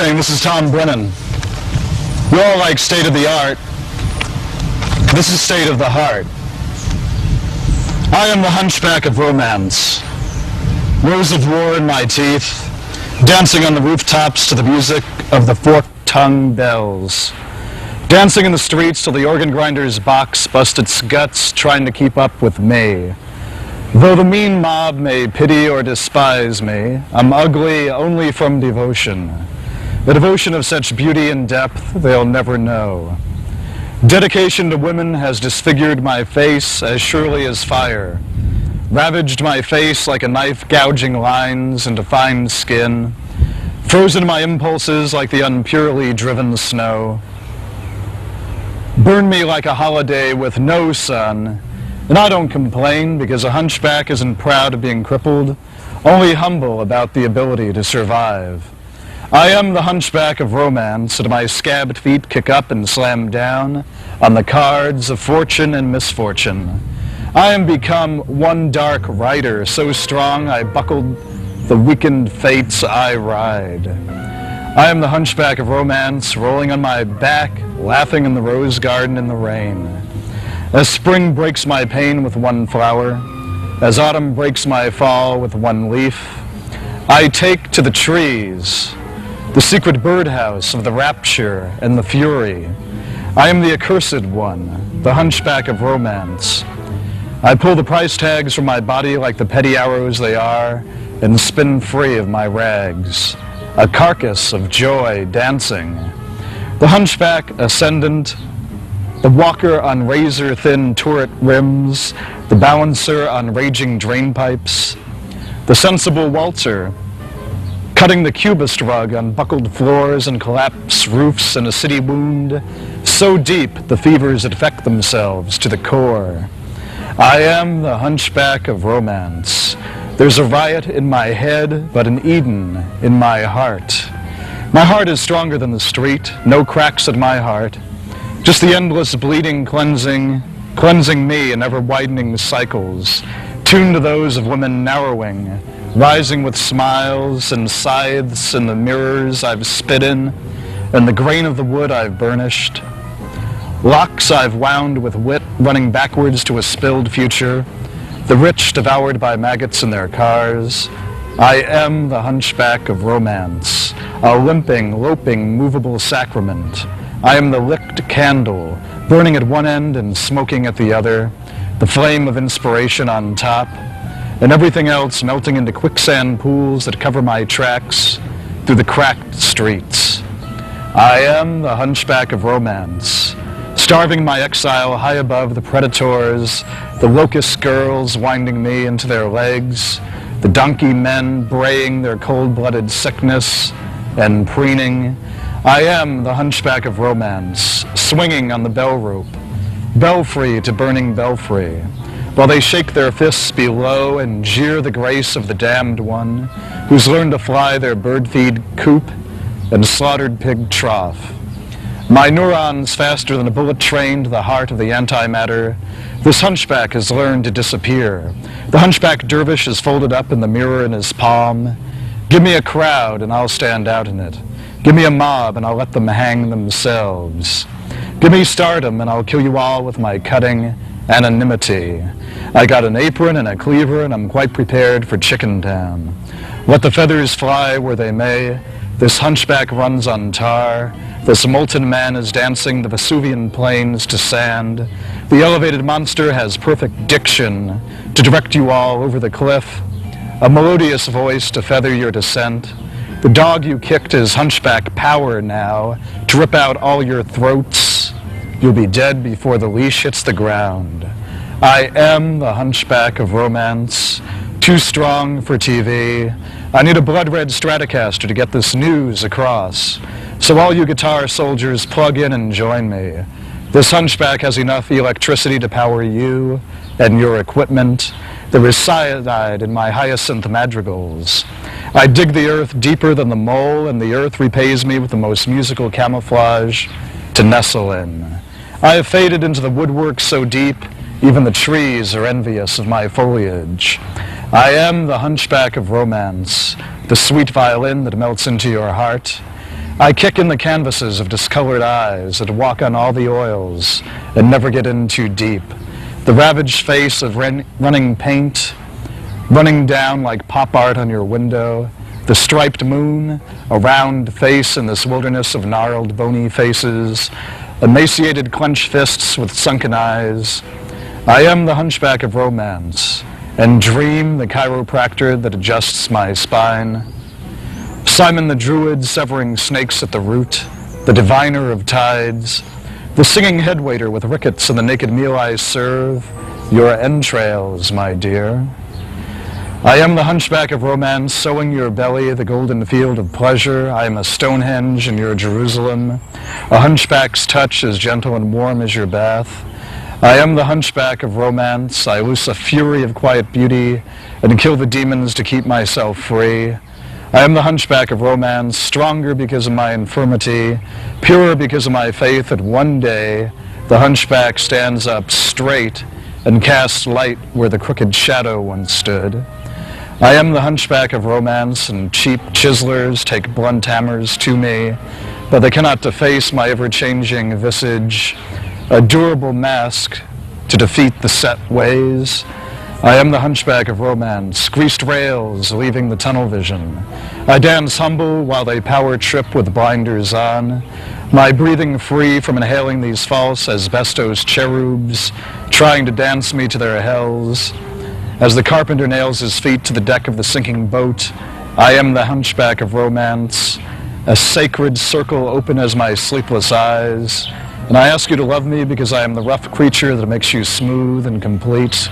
evening, this is Tom Brennan. We all like state of the art. This is state of the heart. I am the hunchback of romance. Rose of war in my teeth, dancing on the rooftops to the music of the forked-tongued bells. Dancing in the streets till the organ grinder's box bust its guts trying to keep up with me. Though the mean mob may pity or despise me, I'm ugly only from devotion. The devotion of such beauty and depth they'll never know. Dedication to women has disfigured my face as surely as fire, ravaged my face like a knife gouging lines into fine skin, frozen my impulses like the unpurely driven snow, burned me like a holiday with no sun. And I don't complain because a hunchback isn't proud of being crippled, only humble about the ability to survive. I am the hunchback of romance, and my scabbed feet kick up and slam down on the cards of fortune and misfortune. I am become one dark rider, so strong I buckled the weakened fates I ride. I am the hunchback of romance, rolling on my back, laughing in the rose garden in the rain. As spring breaks my pain with one flower, as autumn breaks my fall with one leaf, I take to the trees, the secret birdhouse of the rapture and the fury. I am the accursed one, the hunchback of romance. I pull the price tags from my body like the petty arrows they are, and spin free of my rags, a carcass of joy dancing. The hunchback ascendant, the walker on razor-thin turret rims, the balancer on raging drainpipes, the sensible waltzer, cutting the cubist rug on buckled floors and collapsed roofs in a city wound, so deep the fevers infect themselves to the core. I am the hunchback of romance. There's a riot in my head, but an Eden in my heart. My heart is stronger than the street, no cracks in my heart. Just the endless bleeding cleansing me in ever-widening cycles, tuned to those of women narrowing, rising with smiles and scythes in the mirrors I've spit in, and the grain of the wood I've burnished. Locks I've wound with wit running backwards to a spilled future, the rich devoured by maggots in their cars. I am the hunchback of romance, a limping, loping, movable sacrament. I am the licked candle, burning at one end and smoking at the other, the flame of inspiration on top, and everything else melting into quicksand pools that cover my tracks through the cracked streets. I am the hunchback of romance, starving my exile high above the predators, the locust girls winding me into their legs, the donkey men braying their cold-blooded sickness and preening. I am the hunchback of romance, swinging on the bell rope, belfry to burning belfry, while they shake their fists below and jeer the grace of the damned one who's learned to fly their bird-feed coop and slaughtered pig trough. My neurons faster than a bullet train to the heart of the antimatter. This hunchback has learned to disappear. The hunchback dervish is folded up in the mirror in his palm. Give me a crowd and I'll stand out in it. Give me a mob and I'll let them hang themselves. Give me stardom and I'll kill you all with my cutting anonymity. I got an apron and a cleaver and I'm quite prepared for Chicken Town. Let the feathers fly where they may. This hunchback runs on tar. This molten man is dancing the Vesuvian plains to sand. The elevated monster has perfect diction to direct you all over the cliff. A melodious voice to feather your descent. The dog you kicked is hunchback power now to rip out all your throats. You'll be dead before the leash hits the ground. I am the hunchback of romance, too strong for TV. I need a blood-red Stratocaster to get this news across. So all you guitar soldiers plug in and join me. This hunchback has enough electricity to power you and your equipment. There is cyanide in my hyacinth madrigals. I dig the earth deeper than the mole, and the earth repays me with the most musical camouflage to nestle in. I have faded into the woodwork so deep, even the trees are envious of my foliage. I am the hunchback of romance, the sweet violin that melts into your heart. I kick in the canvases of discolored eyes that walk on all the oils and never get in too deep. The ravaged face of running paint, running down like pop art on your window. The striped moon, a round face in this wilderness of gnarled, bony faces. Emaciated clenched fists with sunken eyes. I am the hunchback of romance, and Dream, the chiropractor that adjusts my spine. Simon the druid severing snakes at the root, the diviner of tides, the singing headwaiter with rickets and the naked meal I serve, your entrails, my dear. I am the hunchback of romance, sowing your belly the golden field of pleasure. I am a Stonehenge in your Jerusalem, a hunchback's touch as gentle and warm as your bath. I am the hunchback of romance. I loose a fury of quiet beauty and kill the demons to keep myself free. I am the hunchback of romance, stronger because of my infirmity, purer because of my faith that one day the hunchback stands up straight and casts light where the crooked shadow once stood. I am the hunchback of romance, and cheap chiselers take blunt hammers to me, but they cannot deface my ever-changing visage, a durable mask to defeat the set ways. I am the hunchback of romance, greased rails leaving the tunnel vision. I dance humble while they power trip with blinders on, my breathing free from inhaling these false asbestos cherubs, trying to dance me to their hells. As the carpenter nails his feet to the deck of the sinking boat, I am the hunchback of romance, a sacred circle open as my sleepless eyes, and I ask you to love me because I am the rough creature that makes you smooth and complete.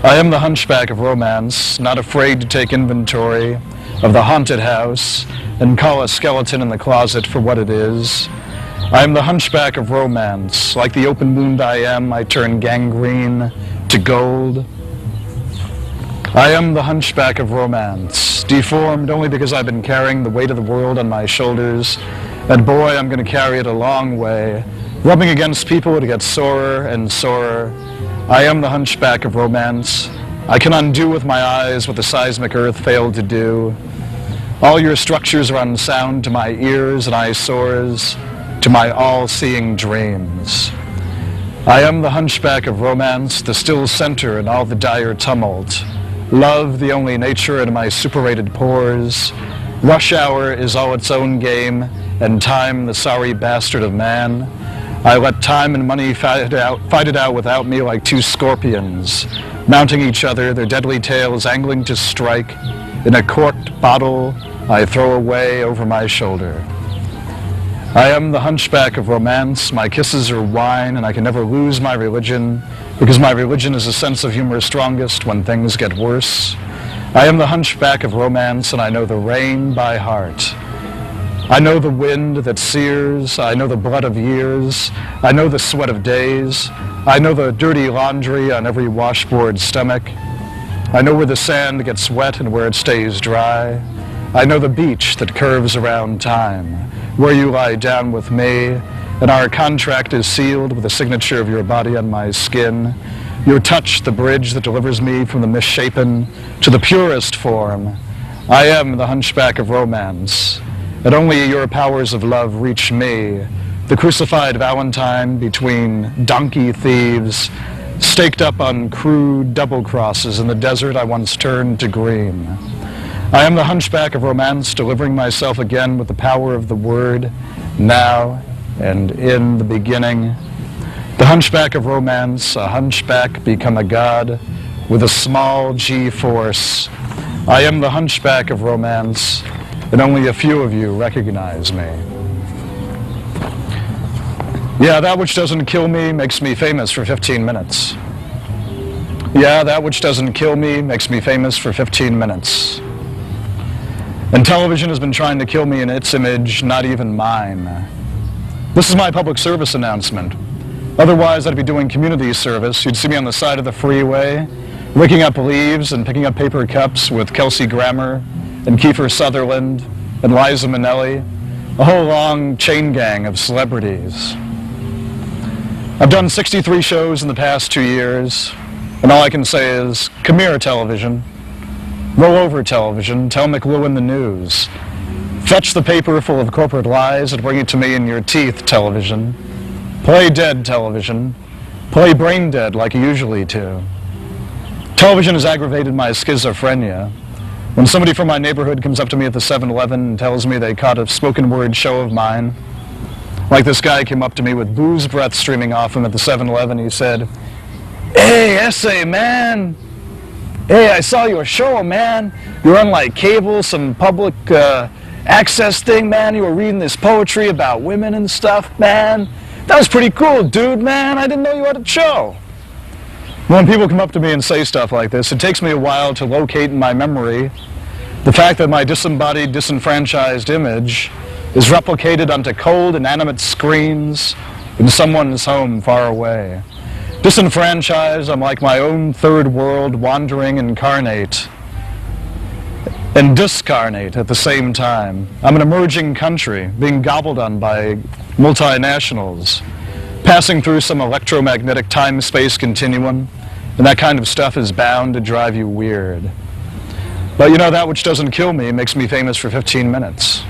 I am the hunchback of romance, not afraid to take inventory of the haunted house and call a skeleton in the closet for what it is. I am the hunchback of romance. Like the open wound I am, I turn gangrene to gold. I am the hunchback of romance, deformed only because I've been carrying the weight of the world on my shoulders, and boy, I'm going to carry it a long way, rubbing against people to get sorer and sorer. I am the hunchback of romance. I can undo with my eyes what the seismic earth failed to do. All your structures are unsound to my ears and eyesores, to my all-seeing dreams. I am the hunchback of romance, the still center in all the dire tumult. Love, the only nature in my superated pores. Rush hour is all its own game, and time the sorry bastard of man. I let time and money fight it out without me like two scorpions, mounting each other, their deadly tails angling to strike. In a corked bottle I throw away over my shoulder. I am the hunchback of romance. My kisses are wine, and I can never lose my religion, because my religion is a sense of humor strongest when things get worse. I am the hunchback of romance, and I know the rain by heart. I know the wind that sears. I know the blood of years. I know the sweat of days. I know the dirty laundry on every washboard stomach. I know where the sand gets wet and where it stays dry. I know the beach that curves around time, where you lie down with me, and our contract is sealed with the signature of your body on my skin. Your touch, the bridge that delivers me from the misshapen to the purest form. I am the hunchback of romance, and only your powers of love reach me, the crucified Valentine between donkey thieves, staked up on crude double crosses in the desert I once turned to green. I am the hunchback of romance, delivering myself again with the power of the word, now and in the beginning. The hunchback of romance, a hunchback become a god with a small G force. I am the hunchback of romance, and only a few of you recognize me. Yeah, that which doesn't kill me makes me famous for 15 minutes. Yeah, that which doesn't kill me makes me famous for 15 minutes. And television has been trying to kill me in its image, not even mine. This is my public service announcement. Otherwise, I'd be doing community service. You'd see me on the side of the freeway, raking up leaves and picking up paper cups with Kelsey Grammer and Kiefer Sutherland and Liza Minnelli, a whole long chain gang of celebrities. I've done 63 shows in the past 2 years, and all I can say is, come here, television. Roll over, television. Tell McLuhan the news. Fetch the paper full of corporate lies and bring it to me in your teeth, television. Play dead, television. Play brain dead like you usually do. Television has aggravated my schizophrenia. When somebody from my neighborhood comes up to me at the 7-Eleven and tells me they caught a spoken word show of mine, like this guy came up to me with booze breath streaming off him at the 7-Eleven, he said, "Hey, essay, man. Hey, I saw your show, man. You're on like cable, some public access thing, man. You were reading this poetry about women and stuff, man. That was pretty cool, dude, man. I didn't know you had a show." When people come up to me and say stuff like this, it takes me a while to locate in my memory the fact that my disembodied, disenfranchised image is replicated onto cold, inanimate screens in someone's home far away. Disenfranchised, I'm like my own third world, wandering incarnate and discarnate at the same time. I'm an emerging country, being gobbled on by multinationals, passing through some electromagnetic time-space continuum, and that kind of stuff is bound to drive you weird. But you know, that which doesn't kill me makes me famous for 15 minutes.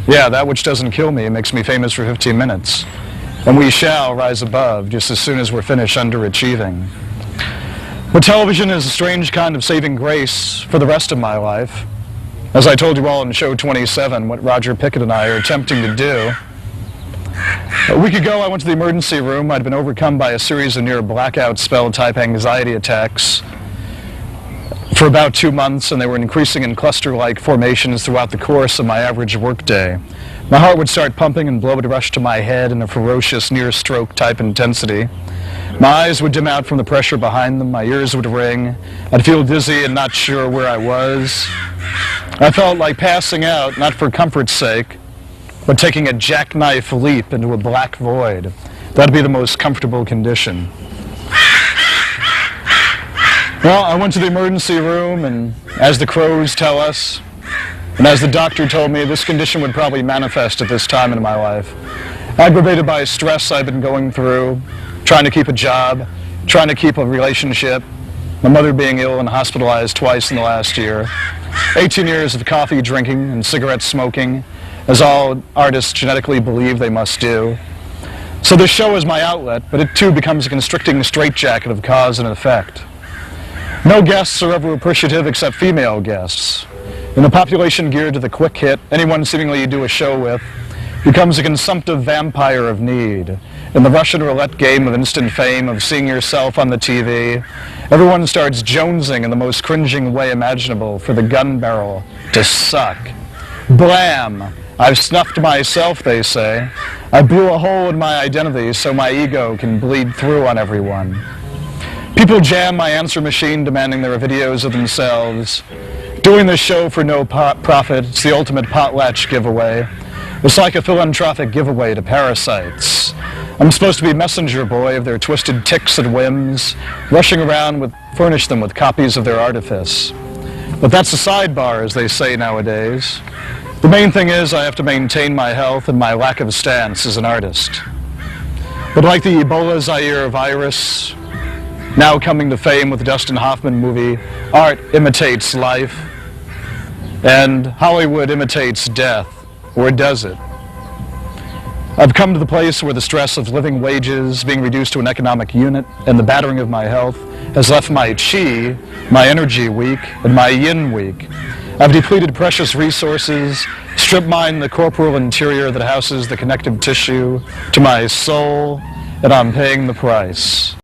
Yeah, that which doesn't kill me makes me famous for 15 minutes. And we shall rise above just as soon as we're finished underachieving. But television is a strange kind of saving grace for the rest of my life. As I told you all in show 27, what Roger Pickett and I are attempting to do. A week ago, I went to the emergency room. I'd been overcome by a series of near blackout spell type anxiety attacks for about 2 months, and they were increasing in cluster-like formations throughout the course of my average workday. My heart would start pumping and blood would rush to my head in a ferocious near-stroke type intensity. My eyes would dim out from the pressure behind them, my ears would ring, I'd feel dizzy and not sure where I was. I felt like passing out, not for comfort's sake, but taking a jackknife leap into a black void. That'd be the most comfortable condition. Well, I went to the emergency room, and as the crows tell us, and as the doctor told me, this condition would probably manifest at this time in my life. Aggravated by stress I've been going through, trying to keep a job, trying to keep a relationship, my mother being ill and hospitalized twice in the last year, 18 years of coffee drinking and cigarette smoking, as all artists genetically believe they must do. So this show is my outlet, but it too becomes a constricting straitjacket of cause and effect. No guests are ever appreciative except female guests. In a population geared to the quick hit, anyone seemingly you do a show with becomes a consumptive vampire of need. In the Russian roulette game of instant fame, of seeing yourself on the TV, everyone starts jonesing in the most cringing way imaginable for the gun barrel to suck. Blam! I've snuffed myself, they say. I blew a hole in my identity so my ego can bleed through on everyone. People jam my answer machine demanding their videos of themselves. Doing this show for no profit, it's the ultimate potlatch giveaway. It's like a philanthropic giveaway to parasites. I'm supposed to be messenger boy of their twisted tics and whims, rushing around with furnish them with copies of their artifice. But that's a sidebar, as they say nowadays. The main thing is I have to maintain my health and my lack of stance as an artist. But like the Ebola Zaire virus, now coming to fame with the Dustin Hoffman movie, art imitates life, and Hollywood imitates death, or does it? I've come to the place where the stress of living wages, being reduced to an economic unit, and the battering of my health has left my chi, my energy weak, and my yin weak. I've depleted precious resources, strip-mined the corporal interior that houses the connective tissue to my soul, and I'm paying the price.